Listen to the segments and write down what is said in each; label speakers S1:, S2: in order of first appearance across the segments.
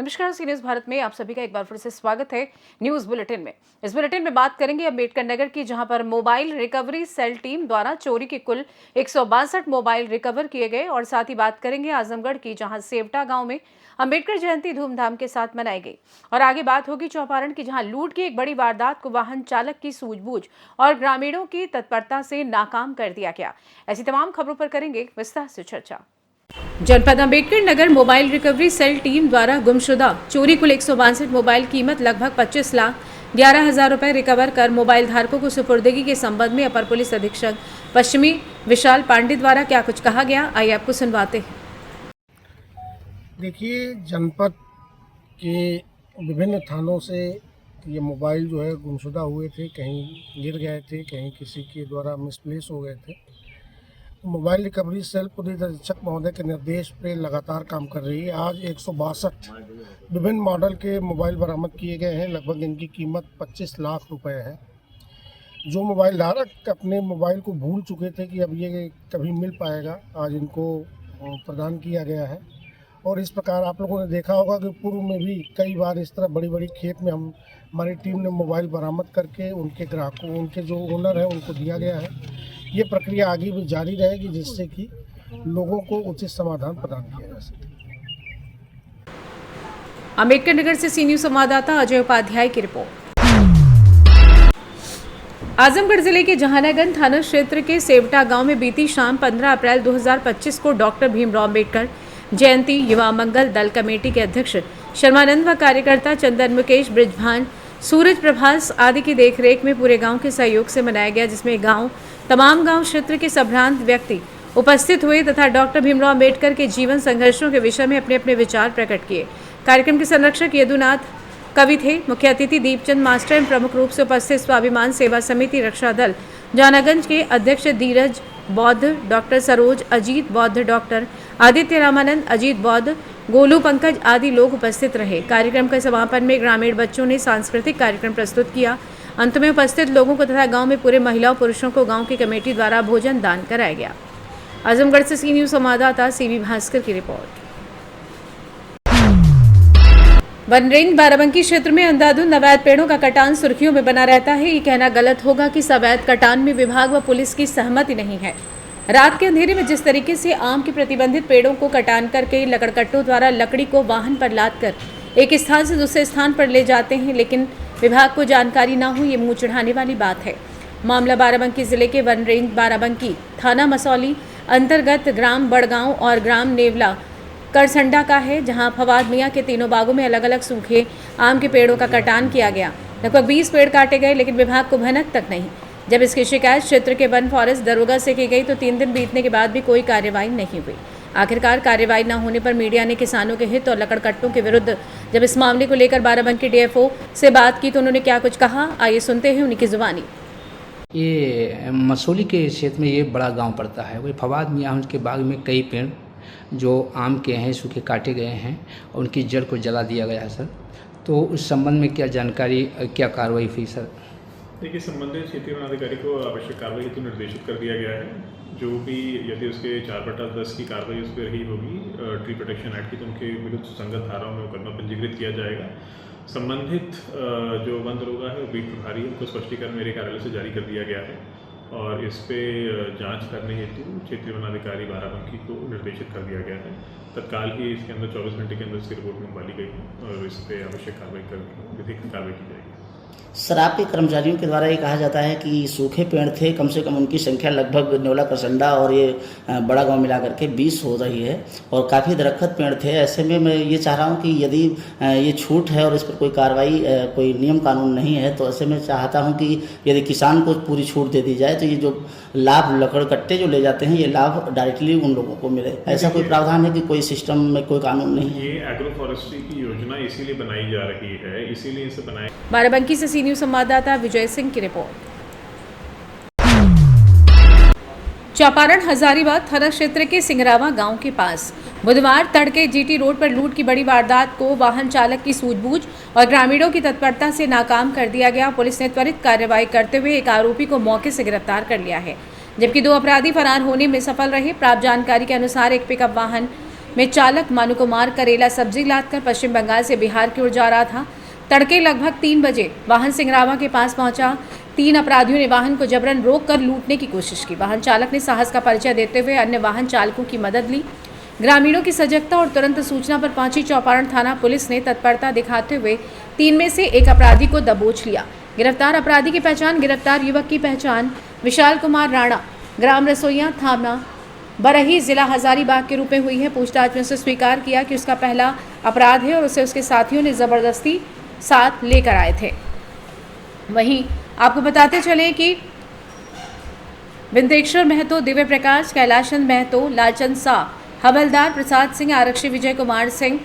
S1: नमस्कार, सी न्यूज भारत में आप सभी का एक बार फिर से स्वागत है। न्यूज बुलेटिन में इस बुलेटिन में बात करेंगे अम्बेडकर नगर की, जहां पर मोबाइल रिकवरी सेल टीम द्वारा चोरी के कुल 162 मोबाइल रिकवर किए गए। और साथ ही बात करेंगे आजमगढ़ की, जहां सेवटा गांव में अम्बेडकर जयंती धूमधाम के साथ मनाई गई। और आगे बात होगी चौपारण की, जहां लूट की एक बड़ी वारदात को वाहन चालक की सूझबूझ और ग्रामीणों की तत्परता से नाकाम कर दिया गया। ऐसी तमाम खबरों पर करेंगे विस्तार से चर्चा। जनपद Ambedkar Nagar mobile recovery cell team द्वारा गुमशुदा चोरी कुल 162 मोबाइल कीमत लगभग 25,11,000 रुपए रिकवर कर मोबाइल धारकों को सुपुर्दगी के संबंध में अपर पुलिस अधीक्षक पश्चिमी विशाल पांडे द्वारा क्या कुछ कहा गया, आइए आपको सुनवाते हैं।
S2: देखिए, जनपद के विभिन्न थानों से ये मोबाइल जो है गुमशुदा हुए थे, कहीं गिर गए थे, कहीं किसी के द्वारा मिसप्लेस हो गए थे। मोबाइल रिकवरी सेल पुलिस अधीक्षक महोदय के निर्देश पे लगातार काम कर रही है। आज 162 विभिन्न मॉडल के मोबाइल बरामद किए गए हैं। लगभग इनकी कीमत 25 लाख रुपए है। जो मोबाइल धारक अपने मोबाइल को भूल चुके थे कि अब ये कभी मिल पाएगा, आज इनको प्रदान किया गया है। और इस प्रकार आप लोगों ने देखा होगा कि पूर्व में भी कई बार इस तरह बड़ी बड़ी खेप में हमारी टीम ने मोबाइल बरामद करके उनके ग्राहकों, उनके जो ओनर हैं, उनको दिया गया है। ये प्रक्रिया आगे भी जारी रहेगी, जिससे कि लोगों को उचित समाधान प्रदान किया जा सके।
S1: अम्बेडकर नगर से सी न्यूज संवाददाता अजय उपाध्याय की रिपोर्ट। आजमगढ़ जिले के जहानागंज थाना क्षेत्र के सेवटा गांव में बीती शाम 15 अप्रैल 2025 को डॉक्टर भीमराव अम्बेडकर जयंती युवा मंगल दल कमेटी के अध्यक्ष शर्मानंद व कार्यकर्ता चंदन मुकेश ब्रिजभान सूरज प्रभास आदि की देखरेख में पूरे गांव के सहयोग से मनाया गया, जिसमें तमाम गांव क्षेत्र के संभ्रांत व्यक्ति उपस्थित हुए तथा डॉक्टर भीमराव अम्बेडकर के जीवन संघर्षों के विषय में अपने अपने विचार प्रकट किए। कार्यक्रम के संरक्षक यदुनाथ कवि थे। मुख्य अतिथि दीपचंद मास्टर एवं प्रमुख रूप से उपस्थित स्वाभिमान सेवा समिति रक्षा दल जानागंज के अध्यक्ष धीरज बौद्ध, डॉक्टर सरोज, अजीत बौद्ध, डॉक्टर आदित्य रामानंद, अजीत बौद्ध, गोलू पंकज आदि लोग उपस्थित रहे। कार्यक्रम के समापन में ग्रामीण बच्चों ने सांस्कृतिक कार्यक्रम प्रस्तुत किया। अंत में उपस्थित लोगों को तथा गांव में पूरे महिलाओं पुरुषों को गांव की कमेटी द्वारा भोजन दान कराया गया। आजमगढ़ से सी न्यूज संवाददाता सीवी भास्कर की रिपोर्ट। वन रेंज बाराबंकी क्षेत्र में अंधाधुंध अवैध पेड़ों का कटान सुर्खियों में बना रहता है। ये कहना गलत होगा कि अवैध कटान में विभाग व पुलिस की सहमति नहीं है। रात के अंधेरे में जिस तरीके से आम के प्रतिबंधित पेड़ों को कटान करके लकड़कट्टों द्वारा लकड़ी को वाहन पर लादकर एक स्थान से दूसरे स्थान पर ले जाते हैं, लेकिन विभाग को जानकारी ना हो, ये मुंह चढ़ाने वाली बात है। मामला बाराबंकी जिले के वन रेंज बाराबंकी थाना मसौली अंतर्गत ग्राम बड़गांव और ग्राम नेवला करसंडा का है, जहां फवाद मियां के तीनों बागों में अलग अलग सूखे आम के पेड़ों का कटान किया गया। लगभग 20 पेड़ काटे गए, लेकिन विभाग को भनक तक नहीं। जब इसकी शिकायत क्षेत्र के वन फॉरेस्ट दरोगा से की गई तो 3 दिन बीतने के बाद भी कोई कार्रवाई नहीं हुई। आखिरकार कार्रवाई न होने पर मीडिया ने किसानों के हित और लकड़कट्टों के विरुद्ध जब इस मामले को लेकर बाराबंकी डीएफओ से बात की तो उन्होंने क्या कुछ कहा, आइए सुनते हैं उनकी जुबानी।
S3: ये मसौली के क्षेत्र में ये बड़ा गांव पड़ता है। वही फवाद मियां के बाग में कई पेड़ जो आम के हैं सूखे काटे गए हैं और उनकी जड़ को जला दिया गया है सर। तो उस संबंध में क्या जानकारी, क्या कार्रवाई हुई सर?
S4: देखिए, संबंधित क्षेत्रीय वनाधिकारी को आवश्यक कार्रवाई हेतु निर्देशित कर दिया गया है। जो भी यदि उसके 4/10 की कार्रवाई उस पर रही होगी ट्री प्रोटेक्शन एक्ट की, तो उनके विरुद्ध सुसंगत धाराओं में मुकदमा पंजीकृत किया जाएगा। संबंधित जो वन दरोगा है, बीट प्रभारी है, उनको स्पष्टीकरण मेरे कार्यालय से जारी कर दिया गया है और इस पे जांच करने हेतु क्षेत्रीय वनाधिकारी बाराबंकी को निर्देशित कर दिया गया है। तत्काल ही इसके अंदर 24 घंटे के अंदर इसकी रिपोर्ट मंगवा ली गई है और इस पर आवश्यक कार्रवाई कर विधिक कार्रवाई की जाएगी।
S5: सर, आपके कर्मचारियों के द्वारा ये कहा जाता है कि सूखे पेड़ थे, कम से कम उनकी संख्या लगभग नेवला करसंडा और ये बड़ा गांव मिला करके 20 हो रही है और काफ़ी दरख्त पेड़ थे। ऐसे में मैं ये चाह रहा हूँ कि यदि ये छूट है और इस पर कोई कार्रवाई, कोई नियम कानून नहीं है, तो ऐसे में चाहता हूँ कि यदि किसान को पूरी छूट दे दी जाए तो ये जो लाभ लकड़ कट्टे जो ले जाते हैं, ये लाभ डायरेक्टली उन लोगों को मिले। ऐसा कोई प्रावधान है कि कोई सिस्टम में कोई कानून नहीं है?
S4: ये एग्रो फॉरेस्ट्री की योजना इसीलिए बनाई जा रही है, इसीलिए इसे बनाया।
S1: बाराबंकी से सी न्यूज संवाददाता विजय सिंह की रिपोर्ट। चौपारण हजारीबाग थाना क्षेत्र के सिंगरावा गांव के पास बुधवार तड़के जीटी रोड पर लूट की बड़ी वारदात को वाहन चालक की सूझबूझ और ग्रामीणों की तत्परता से नाकाम कर दिया गया। पुलिस ने त्वरित कार्रवाई करते हुए एक आरोपी को मौके से गिरफ्तार कर लिया है, जबकि 2 अपराधी फरार होने में सफल रहे। प्राप्त जानकारी के अनुसार एक पिकअप वाहन में चालक मानु कुमार करेला सब्जी लादकर पश्चिम बंगाल से बिहार की ओर जा रहा था। तड़के लगभग 3 बजे वाहन सिंगरावा के पास पहुंचा। 3 अपराधियों ने वाहन को जबरन रोककर लूटने की कोशिश की। वाहन चालक ने साहस का परिचय देते हुए अन्य वाहन चालकों की मदद ली। ग्रामीणों की सजगता और तुरंत सूचना पर पहुंची चौपारण थाना पुलिस ने तत्परता दिखाते हुए 3 में से एक अपराधी को दबोच लिया। गिरफ्तार अपराधी की पहचान गिरफ्तार युवक की पहचान विशाल कुमार राणा, ग्राम रसोइया, थाना बरही, जिला हजारीबाग के रूप में हुई है। पूछताछ में उसने स्वीकार किया कि उसका पहला अपराध है और उसे उसके साथियों ने जबरदस्ती साथ लेकर आए थे। वहीं आपको बताते चलें कि विंदेश्वर महतो, दिव्य प्रकाश, कैलाशचंद महतो, लालचंद शाह, हवलदार प्रसाद सिंह, आरक्षी विजय कुमार सिंह,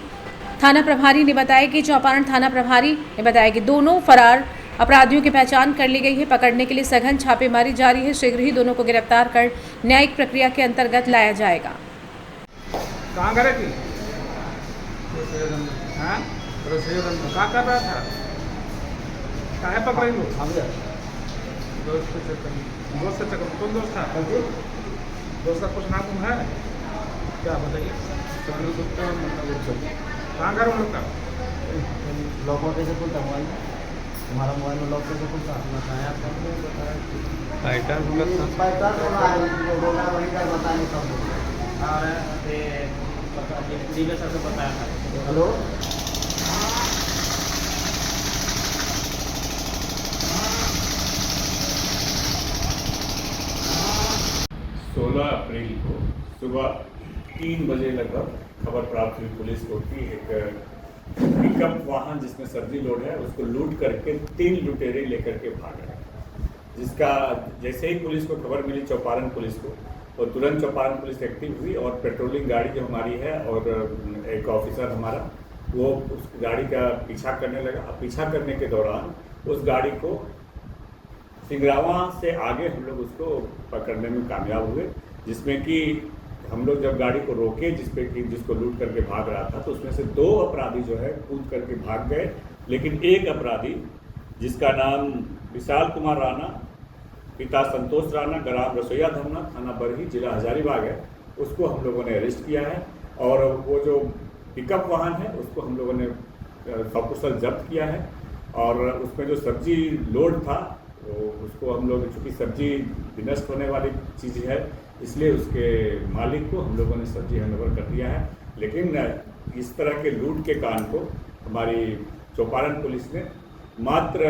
S1: थाना प्रभारी ने बताया कि चौपारण थाना प्रभारी ने बताया कि दोनों फरार अपराधियों की पहचान कर ली गई है। पकड़ने के लिए सघन छापेमारी जारी है। शीघ्र ही दोनों को गिरफ्तार कर न्यायिक प्रक्रिया के अंतर्गत लाया जाएगा।
S6: कहाँ करे थी? हाँ? क्या कर रहा था? काहे पकड़े लोग? दोस्त से चक्कर। कौन दोस्त था? दोस्त का कुछ नाम है? क्या बताइए? कहाँ घर उन लोग का?
S5: लॉक कैसे खुलता मोबाइल में? तुम्हारा मोबाइल में लॉक कैसे खुलता? हेलो,
S7: 16 अप्रैल को सुबह 3 बजे लगभग खबर प्राप्त हुई पुलिस को कि एक पिकअप वाहन जिसमें सब्जी लोड है उसको लूट करके 3 लुटेरे लेकर के भाग रहे। जिसका जैसे ही पुलिस को खबर मिली चौपारण पुलिस को, और तुरंत चौपारण पुलिस एक्टिव हुई और पेट्रोलिंग गाड़ी जो हमारी है और एक ऑफिसर हमारा वो उस गाड़ी का पीछा करने लगा। पीछा करने के दौरान उस गाड़ी को सिंगरावा से आगे हम लोग उसको पकड़ने में कामयाब हुए, जिसमें कि हम लोग जब गाड़ी को रोके जिसको लूट करके भाग रहा था तो उसमें से 2 अपराधी जो है कूद करके भाग गए, लेकिन एक अपराधी जिसका नाम विशाल कुमार राणा, पिता संतोष राणा, ग्राम रसोइया धमना, थाना बरही, जिला हजारीबाग है, उसको हम लोगों ने अरेस्ट किया है। और वो जो पिकअप वाहन है उसको हम लोगों ने सकुशल जब्त किया है। और उसमें जो सब्जी लोड था तो उसको हम लोग, चूँकि सब्जी विनष्ट होने वाली चीज़ है इसलिए उसके मालिक को हम लोगों ने सब्जी हैंडओवर कर दिया है। लेकिन इस तरह के लूट के कांड को हमारी चौपारण पुलिस ने मात्र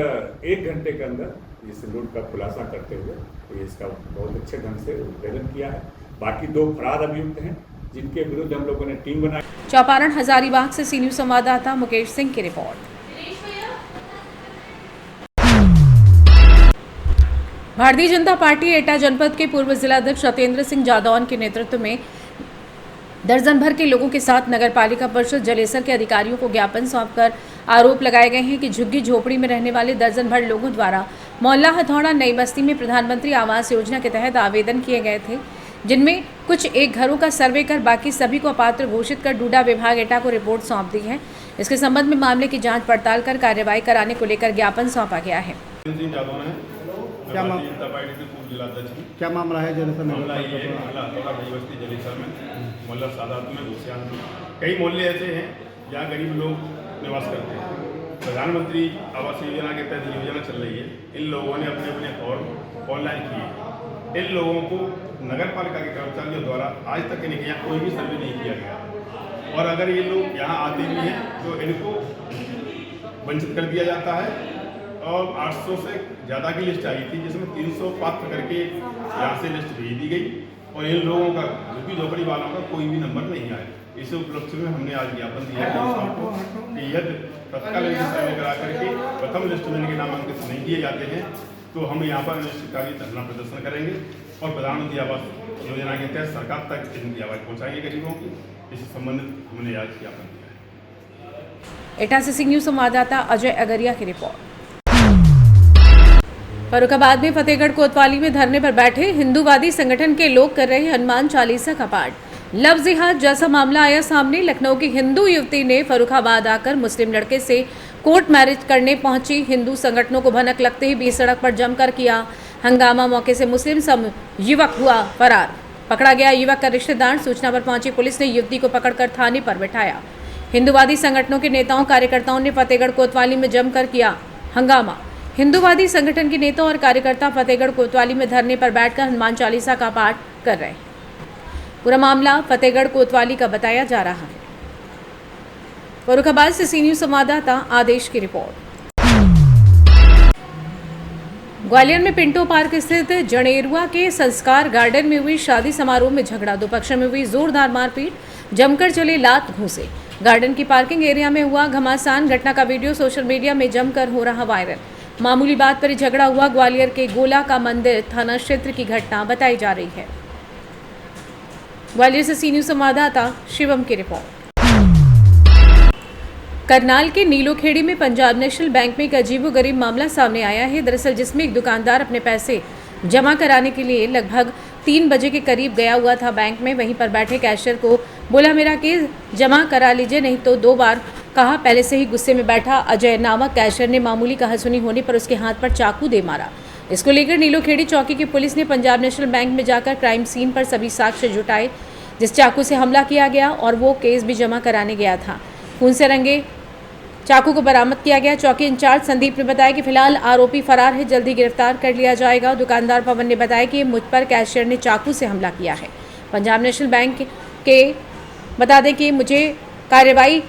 S7: 1 घंटे के अंदर इस लूट का खुलासा करते हुए इसका बहुत अच्छे ढंग से उद्भेदन किया है। बाकी 2 फरार अभियुक्त हैं जिनके विरुद्ध हम लोगों ने टीम बनाई।
S1: चौपारण हजारीबाग से सी न्यूज़ संवाददाता मुकेश सिंह की रिपोर्ट। भारतीय जनता पार्टी एटा जनपद के पूर्व जिलाध्यक्ष सत्येंद्र सिंह जादौन के नेतृत्व में दर्जन भर के लोगों के साथ नगरपालिका परिषद जलेसर के अधिकारियों को ज्ञापन सौंपकर आरोप लगाए गए हैं कि झुग्गी झोपड़ी में रहने वाले दर्जन भर लोगों द्वारा मोहल्ला हथौड़ा नई बस्ती में प्रधानमंत्री आवास योजना के तहत आवेदन किए गए थे, जिनमें कुछ एक घरों का सर्वे कर बाकी सभी को अपात्र घोषित कर डूडा विभाग एटा को रिपोर्ट सौंप दी है। इसके संबंध में मामले की जांच पड़ताल कर कार्यवाही कराने को लेकर ज्ञापन सौंपा गया है।
S6: क्या
S8: क्या मामला है जलेसर में?
S6: मामला ये है, मोहल्ला हथौड़ा नई बस्ती जलेसर में, मोहल्ला सादात में, घोसियान में कई मोहल्ले ऐसे हैं जहाँ गरीब लोग निवास करते हैं। प्रधानमंत्री आवास योजना के तहत योजना चल रही है। इन लोगों ने अपने अपने फॉर्म ऑनलाइन किए। इन लोगों को नगर पालिका के कर्मचारियों द्वारा आज तक इनके यहाँ कोई भी सर्वे नहीं किया गया, और अगर ये लोग यहाँ आते भी हैं तो इनको वंचित कर दिया जाता है। और 800 से ज़्यादा की लिस्ट आई थी, जिसमें 300 पात्र करके यहाँ से लिस्ट भेज दी गई, और इन लोगों का झुग्गी झोपड़ी वालों का कोई भी नंबर नहीं आया। इस उपलक्ष्य में हमने आज ज्ञापन दिया कि यदि तत्काल सर्वे करा करके प्रथम लिस्ट में इनके नामांकित नहीं किए जाते हैं तो हम यहाँ पर अनिश्चितकालीन धरना प्रदर्शन करेंगे और प्रधानमंत्री आवास योजना के तहत सरकार तक इनकी आवाज़ पहुँचाएंगे गरीबों की। इस संबंधित हमने आज ज्ञापन दिया है।
S1: एटा से सी न्यूज़ संवाददाता अजय अगरिया की रिपोर्ट। फर्रुखाबाद में फतेहगढ़ कोतवाली में धरने पर बैठे हिंदूवादी संगठन के लोग कर रहे हनुमान चालीसा का पाठ। लव जिहाद जैसा मामला आया सामने। लखनऊ की हिंदू युवती ने फर्रुखाबाद आकर मुस्लिम लड़के से कोर्ट मैरिज करने पहुंची। हिंदू संगठनों को भनक लगते ही बीच सड़क पर जमकर किया हंगामा। मौके से मुस्लिम युवक हुआ फरार। पकड़ा गया युवक का रिश्तेदार। सूचना पर पहुंची पुलिस ने युवती को पकड़कर थाने पर बिठाया। हिंदूवादी संगठनों के नेताओं कार्यकर्ताओं ने फतेहगढ़ कोतवाली में जमकर किया हंगामा। हिंदूवादी संगठन के नेता और कार्यकर्ता फतेहगढ़ कोतवाली में धरने पर बैठकर हनुमान चालीसा का पाठ कर रहे हैं। पूरा मामला फतेहगढ़ कोतवाली का बताया जा रहा है। फर्रुखाबाद से सी न्यूज़ संवाददाता आदेश की रिपोर्ट। ग्वालियर में पिंटो पार्क स्थित जनेरुआ के संस्कार गार्डन में हुई शादी समारोह में झगड़ा। दो पक्षों में हुई जोरदार मारपीट, जमकर चले लात घूंसे। गार्डन की पार्किंग एरिया में हुआ घमासान। घटना का वीडियो सोशल मीडिया में जमकर हो रहा वायरल। मामूली बात पर झगड़ा हुआ। ग्वालियर के गोला का मंदिर थाना क्षेत्र की घटना बताई जा रही है। ग्वालियर से सी न्यूज़ संवाददाता शिवम की रिपोर्ट। करनाल के नीलोखेड़ी में पंजाब नेशनल बैंक में एक अजीबोगरीब मामला सामने आया है। दरअसल जिसमें एक दुकानदार अपने पैसे जमा कराने के लिए लगभग 3 बजे के करीब गया हुआ था बैंक में। वहीं पर बैठे कैशियर को बोला मेरा केस जमा करा लीजिए नहीं तो 2 बार कहा। पहले से ही गुस्से में बैठा अजय नामक कैशियर ने मामूली कहासुनी होने पर उसके हाथ पर चाकू दे मारा। इसको लेकर नीलोखेड़ी चौकी की पुलिस ने पंजाब नेशनल बैंक में जाकर क्राइम सीन पर सभी साक्ष्य जुटाए जिस चाकू से हमला किया गया और वो केस भी जमा कराने गया था। खून से रंगे चाकू को बरामद किया गया। चौकी इंचार्ज संदीप ने बताया कि फिलहाल आरोपी फरार है, जल्दी गिरफ्तार कर लिया जाएगा। दुकानदार पवन ने बताया कि मुझ पर कैशियर ने चाकू से हमला किया है। पंजाब नेशनल बैंक के बता दें कि मुझे कार्रवाई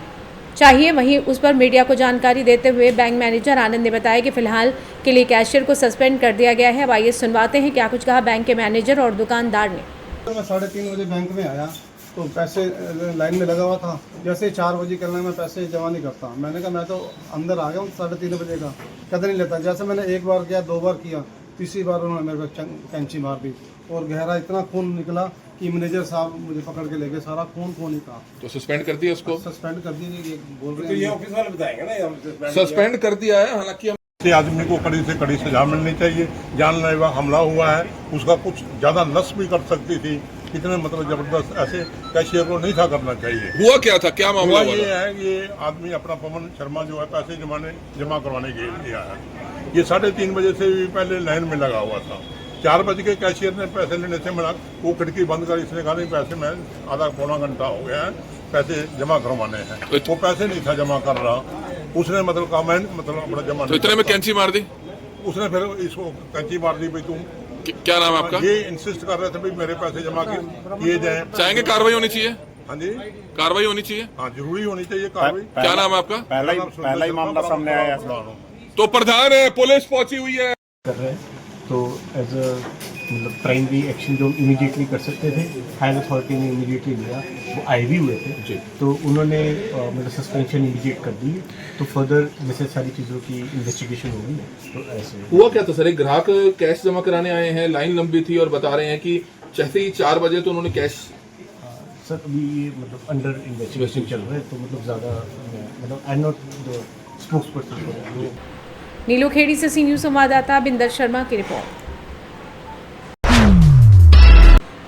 S1: चाहिए। वहीं उस पर मीडिया को जानकारी देते हुए बैंक मैनेजर आनंद ने बताया कि फिलहाल के लिए कैशियर को सस्पेंड कर दिया गया है। अब आइए सुनवाते हैं क्या कुछ कहा बैंक के मैनेजर और दुकानदार ने।
S8: मैं 3:30 बजे बैंक में आया तो पैसे लाइन में लगा हुआ था। जैसे 4 बजे निकलना मैं पैसे जमा नहीं करता। मैंने कहा मैं तो अंदर आ गया हूँ 3:30 बजे का, कदर नहीं लेता। जैसे मैंने 1 बार किया, 2 बार किया, तीसरी बार उन्होंने मेरे को कैंची मार दी और गहरा इतना खून निकला कि मैनेजर साहब मुझे पकड़ के ले गए। सारा खून ही था।
S9: तो सस्पेंड कर दिया उसको?
S8: सस्पेंड कर दिया। ये बोल रहे हैं ये ऑफिस वाले बताएंगे ना,
S9: सस्पेंड कर दिया है। हालांकि
S10: आदमी को कड़ी से कड़ी सजा मिलनी चाहिए। जानलेवा हमला हुआ है, उसका कुछ ज्यादा नस भी कर सकती थी। इतने मतलब जबरदस्त ऐसे कैशियर को नहीं था करना चाहिए।
S9: हुआ क्या था, क्या मामला
S10: हुआ? ये है ये आदमी अपना पवन शर्मा जो है पैसे जमा करवाने के लिए आया। ये 3:30 बजे से भी पहले लाइन में लगा हुआ था। 4 बजे के कैशियर ने पैसे लेने से मना, वो खिड़की बंद कर इसने कहा नहीं पैसे मैं आधा पौना घंटा हो गया है, पैसे जमा करवाने हैं। वो पैसे नहीं था जमा कर रहा। उसने मतलब कहा मैं मतलब अपना जमा
S9: तो इतने में कैंची मार दी।
S10: उसने फिर इसको कैंची मार दी। भाई तुम
S9: क्या नाम है आपका?
S10: ये इंसिस्ट कर रहे थे भाई मेरे पैसे जमा किए जाए।
S9: चाहेंगे कार्रवाई होनी चाहिए?
S10: हाँ जी,
S9: कार्रवाई होनी चाहिए।
S10: हाँ जरूरी होनी चाहिए कार्रवाई।
S9: क्या नाम है आपका?
S10: पहला ही मामला सामने आया।
S9: तो प्रधान है, पुलिस पहुंची हुई है
S11: कर रहे हैं। तो एज अ मतलब प्राइमरी एक्शन जो इमीडिएटली कर सकते थे, हायर अथॉरिटी ने इमीडिएटली लिया। वो आईवी हुए थे तो उन्होंने मतलब सस्पेंशन इमीडिएट कर दी। तो फर्दर जैसे सारी चीज़ों की इन्वेस्टिगेशन होगी। तो ऐसे
S9: हुआ क्या था सर? एक ग्राहक कैश जमा कराने आए हैं, लाइन लंबी थी और बता रहे हैं कि जैसे ही 4 बजे तो उन्होंने कैश।
S11: सर अभी ये मतलब अंडर इन्वेस्टिगेशन चल रहा है तो मतलब ज़्यादा मतलब I not the spokesperson.
S1: Nilokheri से सी न्यूज़ संवाददाता बिंदर शर्मा की रिपोर्ट।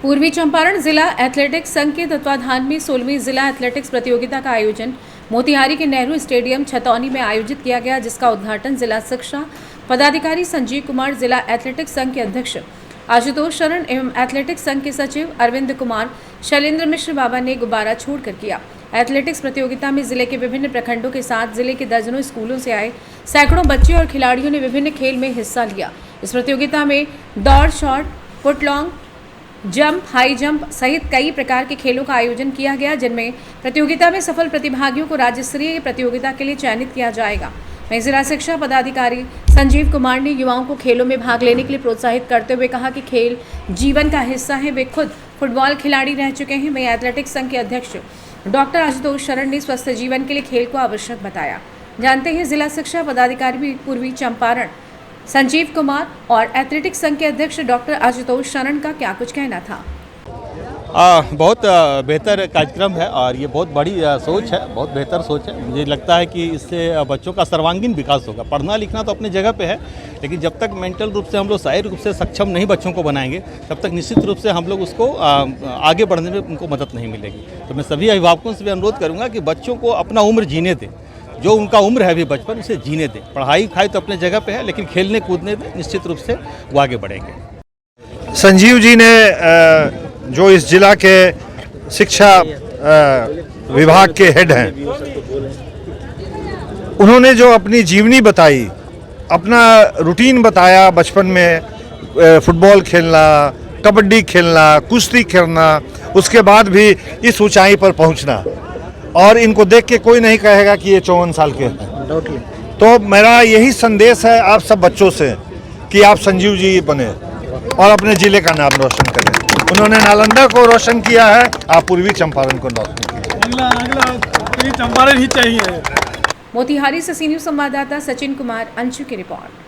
S1: पूर्वी चंपारण जिला एथलेटिक्स संघ के तत्वाधान में 16वीं जिला एथलेटिक्स प्रतियोगिता का आयोजन मोतिहारी के नेहरू स्टेडियम छतौनी में आयोजित किया गया, जिसका उद्घाटन जिला शिक्षा पदाधिकारी संजीव कुमार, जिला एथलेटिक्स संघ के अध्यक्ष आशुतोष शरण एवं एथलेटिक्स संघ के सचिव अरविंद कुमार, शैलेंद्र मिश्र बाबा ने गुब्बारा छोड़कर किया। एथलेटिक्स प्रतियोगिता में जिले के विभिन्न प्रखंडों के साथ जिले के दर्जनों स्कूलों से आए सैकड़ों बच्चे और खिलाड़ियों ने विभिन्न खेल में हिस्सा लिया। इस प्रतियोगिता में दौड़, शॉट, फुटलॉन्ग, जंप, हाई जंप सहित कई प्रकार के खेलों का आयोजन किया गया, जिनमें प्रतियोगिता में सफल प्रतिभागियों को राज्य स्तरीय प्रतियोगिता के लिए चयनित किया जाएगा। वहीं जिला शिक्षा पदाधिकारी संजीव कुमार ने युवाओं को खेलों में भाग लेने के लिए प्रोत्साहित करते हुए कहा कि खेल जीवन का हिस्सा है। वे खुद फुटबॉल खिलाड़ी रह चुके हैं। वहीं एथलेटिक्स संघ के अध्यक्ष डॉक्टर आशुतोष शरण ने स्वस्थ जीवन के लिए खेल को आवश्यक बताया। जानते हैं जिला शिक्षा पदाधिकारी पूर्वी चंपारण संजीव कुमार और एथलेटिक्स संघ के अध्यक्ष डॉक्टर आशुतोष शरण का क्या कुछ कहना था।
S12: बहुत बेहतर कार्यक्रम है और ये बहुत बड़ी सोच है, बहुत बेहतर सोच है। मुझे लगता है कि इससे बच्चों का सर्वांगीण विकास होगा। पढ़ना लिखना तो अपनी जगह पे है, लेकिन जब तक मेंटल रूप से हम लोग शारीरिक रूप से सक्षम नहीं बच्चों को बनाएंगे, तब तक निश्चित रूप से हम लोग उसको आगे बढ़ने में उनको मदद नहीं मिलेगी। तो मैं सभी अभिभावकों से भी अनुरोध करूँगा कि बच्चों को अपना उम्र जीने दें, जो उनका उम्र है अभी बचपन, उसे जीने दें। पढ़ाई लिखाई तो अपने जगह पे है, लेकिन खेलने कूदने दें, निश्चित रूप से वो आगे बढ़ेंगे।
S13: संजीव जी ने जो इस जिला के शिक्षा विभाग के हेड हैं, उन्होंने जो अपनी जीवनी बताई, अपना रूटीन बताया, बचपन में फुटबॉल खेलना, कबड्डी खेलना, कुश्ती खेलना, उसके बाद भी इस ऊंचाई पर पहुंचना, और इनको देख के कोई नहीं कहेगा कि ये 54 साल के हैं। तो मेरा यही संदेश है आप सब बच्चों से कि आप संजीव जी बने और अपने ज़िले का नाम रोशन करें। उन्होंने नालंदा को रोशन किया है, आप पूर्वी चंपारण को रोशन किया।
S8: अगला चंपारण ही चाहिए।
S1: मोतिहारी से सी न्यूज़ संवाददाता सचिन कुमार, अंशु की रिपोर्ट।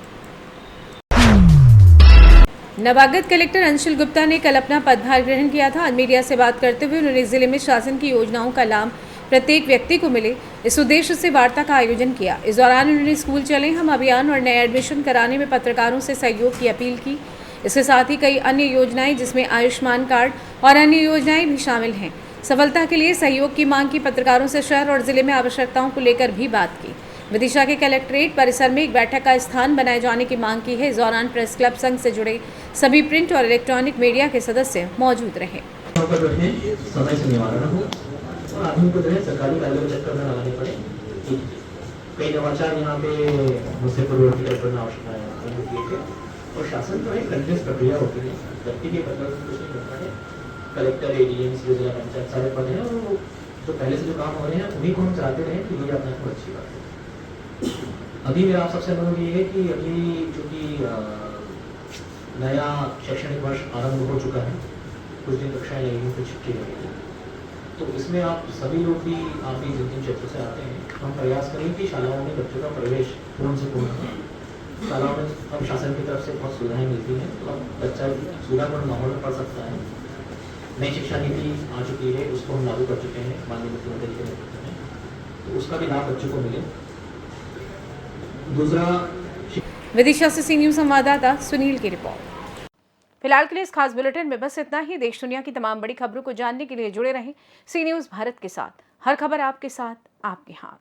S1: नवागत कलेक्टर अंशुल गुप्ता ने कल अपना पदभार ग्रहण किया था। आज मीडिया से बात करते हुए उन्होंने जिले में शासन की योजनाओं का लाभ प्रत्येक व्यक्ति को मिले, इस उद्देश्य से वार्ता का आयोजन किया। इस दौरान उन्होंने स्कूल चले हम अभियान और नए एडमिशन कराने में पत्रकारों से सहयोग की अपील की। इसके साथ ही कई अन्य योजनाएं जिसमें आयुष्मान कार्ड और अन्य योजनाएं भी शामिल हैं। सफलता के लिए सहयोग की मांग की पत्रकारों से शहर और जिले में आवश्यकताओं को लेकर भी बात की। विदिशा के कलेक्ट्रेट परिसर में एक बैठक का स्थान बनाए जाने की मांग की है। इस दौरान प्रेस क्लब संघ से जुड़े सभी प्रिंट और इलेक्ट्रॉनिक मीडिया के सदस्य मौजूद रहे।
S14: समय से निवारण हो और आदमी को जो है सरकारी कार्यों में चक्कर न लगाने पड़े। कई नवाचार यहाँ पे मुझसे पूर्ववर्ती कलेक्टर ने आवश्यकताएं किए थे और शासन जो है कंटिन्यूस प्रक्रिया होती है। व्यक्ति के बदलाव कुछ नहीं होता है। कलेक्टर, एडीएम, जिला पंचायत सारे पद हैं और जो पहले से जो काम हो रहे हैं उन्हीं को हम चाहते रहे तो ये अपने को अच्छी बात है। अभी मेरा आप सबसे अनुरोध ये है कि अभी चूँकि नया शैक्षणिक वर्ष आरंभ हो चुका है, कुछ दिन कक्षाएं लगेंगी, कुछ छुट्टी लगेगी, तो इसमें आप सभी लोग भी, आप भी जिन जिन क्षेत्रों से आते हैं, हम प्रयास करें कि शालाओं में बच्चों का प्रवेश पूर्ण से पूर्ण हो। शालाओं में अब शासन की तरफ से बहुत सुविधाएं मिलती हैं, तो अब बच्चा सुविधापूर्ण माहौल में पढ़ सकता है। नई शिक्षा नीति आ चुकी है, उसको हम लागू कर चुके हैं माननीय मुख्यमंत्री के नेतृत्व में, तो उसका भी लाभ बच्चों को मिले। दूसरा,
S1: विदिशा से सी न्यूज़ संवाददाता सुनील की रिपोर्ट। फिलहाल के लिए इस खास बुलेटिन में बस इतना ही। देश दुनिया की तमाम बड़ी खबरों को जानने के लिए जुड़े रहें सी न्यूज़ भारत के साथ। हर खबर आपके साथ, आपके हाथ।